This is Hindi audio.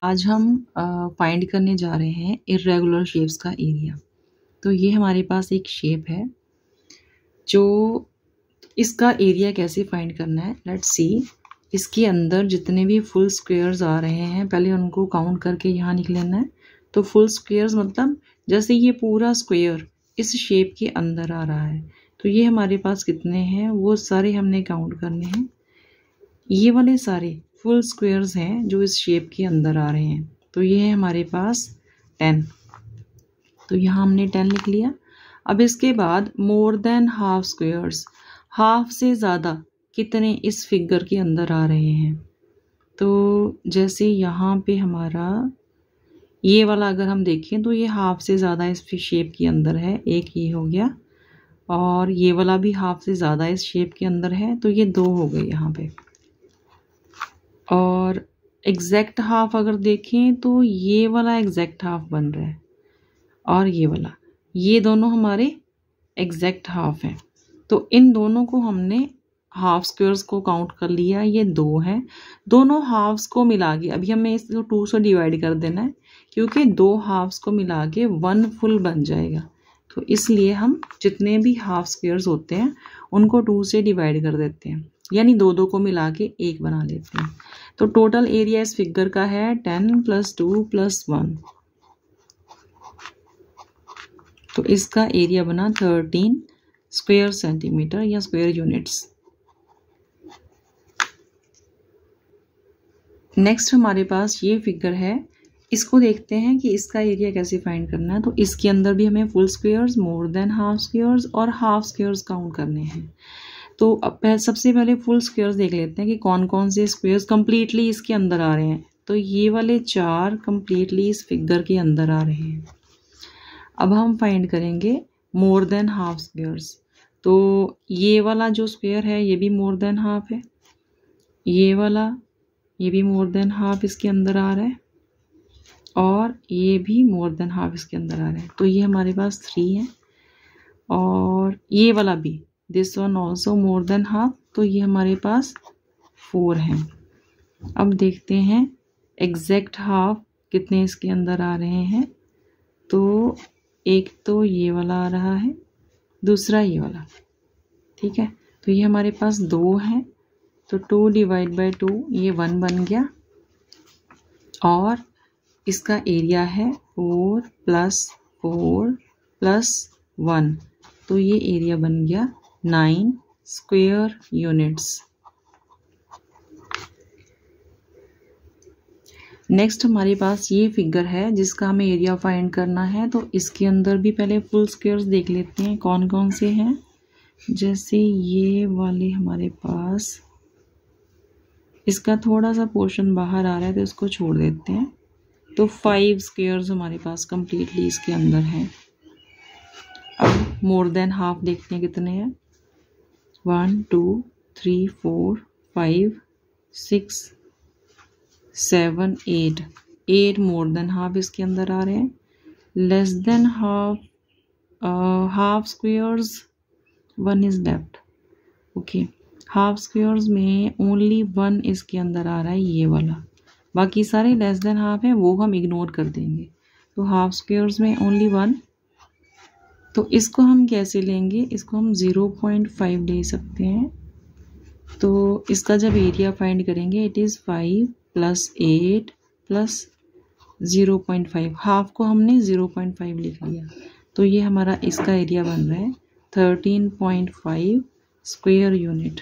आज हम फाइंड करने जा रहे हैं इर्रेगुलर शेप्स का एरिया। तो ये हमारे पास एक शेप है जो इसका एरिया कैसे फाइंड करना है, लेट्स सी। इसके अंदर जितने भी फुल स्क्वायर्स आ रहे हैं पहले उनको काउंट करके यहाँ लिख लेना है। तो फुल स्क्वायर्स मतलब जैसे ये पूरा स्क्वायर इस शेप के अंदर आ रहा है, तो ये हमारे पास कितने हैं वो सारे हमने काउंट करने हैं। ये वाले सारे फुल स्क्वायर्स हैं जो इस शेप के अंदर आ रहे हैं, तो ये है हमारे पास 10। तो यहाँ हमने 10 लिख लिया। अब इसके बाद more than half squares, half से ज़्यादा कितने इस फिगर के अंदर आ रहे हैं। तो जैसे यहाँ पे हमारा ये वाला अगर हम देखें तो ये हाफ से ज़्यादा इस शेप के अंदर है, एक ये हो गया, और ये वाला भी हाफ से ज़्यादा इस शेप के अंदर है, तो ये 2 हो गए यहाँ पे। और एग्जैक्ट हाफ अगर देखें तो ये वाला एग्जैक्ट हाफ बन रहा है और ये वाला, ये दोनों हमारे एग्जैक्ट हाफ हैं। तो इन दोनों को हमने हाफ स्क्वायर्स को काउंट कर लिया, ये 2 हैं। दोनों हाफ्स को मिला के अभी हमें इसको 2 से डिवाइड कर देना है, क्योंकि 2 हाफ्स को मिला के 1 फुल बन जाएगा। तो इसलिए हम जितने भी हाफ स्क्वायर्स होते हैं उनको 2 से डिवाइड कर देते हैं, यानी 2 को मिला के 1 बना लेते हैं। तो टोटल एरिया इस फिगर का है 10 + 2 + 1। तो इसका एरिया बना 13 स्क्वायर सेंटीमीटर या स्क्वायर यूनिट्स। नेक्स्ट हमारे पास ये फिगर है, इसको देखते हैं कि इसका एरिया कैसे फाइंड करना है। तो इसके अंदर भी हमें full squares, more than half squares और हाफ स्क्वायर्स काउंट करने हैं। तो अब सबसे पहले फुल स्क्वायर्स देख लेते हैं कि कौन कौन से स्क्वायर्स कंप्लीटली इसके अंदर आ रहे हैं। तो ये वाले 4 कंप्लीटली इस फिगर के अंदर आ रहे हैं। अब हम फाइंड करेंगे मोर देन हाफ स्क्वायर्स। तो ये वाला जो स्क्वायर है ये भी मोर देन हाफ है, ये वाला ये भी मोर देन हाफ इसके अंदर आ रहा है, और ये भी मोर देन हाफ इसके अंदर आ रहा है। तो ये हमारे पास 3 है, और ये वाला भी this one also more than half, तो ये हमारे पास 4 हैं। अब देखते हैं एग्जैक्ट हाफ कितने इसके अंदर आ रहे हैं। तो एक तो ये वाला आ रहा है, दूसरा ये वाला, ठीक है। तो ये हमारे पास 2 हैं, तो 2 / 2 ये 1 बन गया, और इसका एरिया है 4 + 4 + 1, तो ये एरिया बन गया 9 स्क्वायर यूनिट्स। नेक्स्ट हमारे पास ये फिगर है जिसका हमें एरिया फाइंड करना है। तो इसके अंदर भी पहले फुल स्क्वायर्स देख लेते हैं कौन कौन से हैं। जैसे ये वाले हमारे पास, इसका थोड़ा सा पोर्शन बाहर आ रहा है तो इसको छोड़ देते हैं। तो 5 स्क्वायर्स हमारे पास कंप्लीटली इसके अंदर हैं। अब मोर देन हाफ देखते हैं कितने हैं। 1 2 3 4 5 6 7 8 मोर देन हाफ इसके अंदर आ रहे हैं। Less than half squares 1 is left. Okay, half squares में ओनली 1 इसके अंदर आ रहा है, ये वाला। बाकी सारे लेस देन हाफ है, वो हम इग्नोर कर देंगे। तो हाफ स्क्वायर्स में ओनली 1। तो इसको हम कैसे लेंगे, इसको हम 0.5 ले सकते हैं। तो इसका जब एरिया फाइंड करेंगे इट इज़ 5 + 8 + 0.5। हाफ को हमने 0.5 लिख लिया, तो ये हमारा इसका एरिया बन रहा है 13.5 स्क्वायर यूनिट।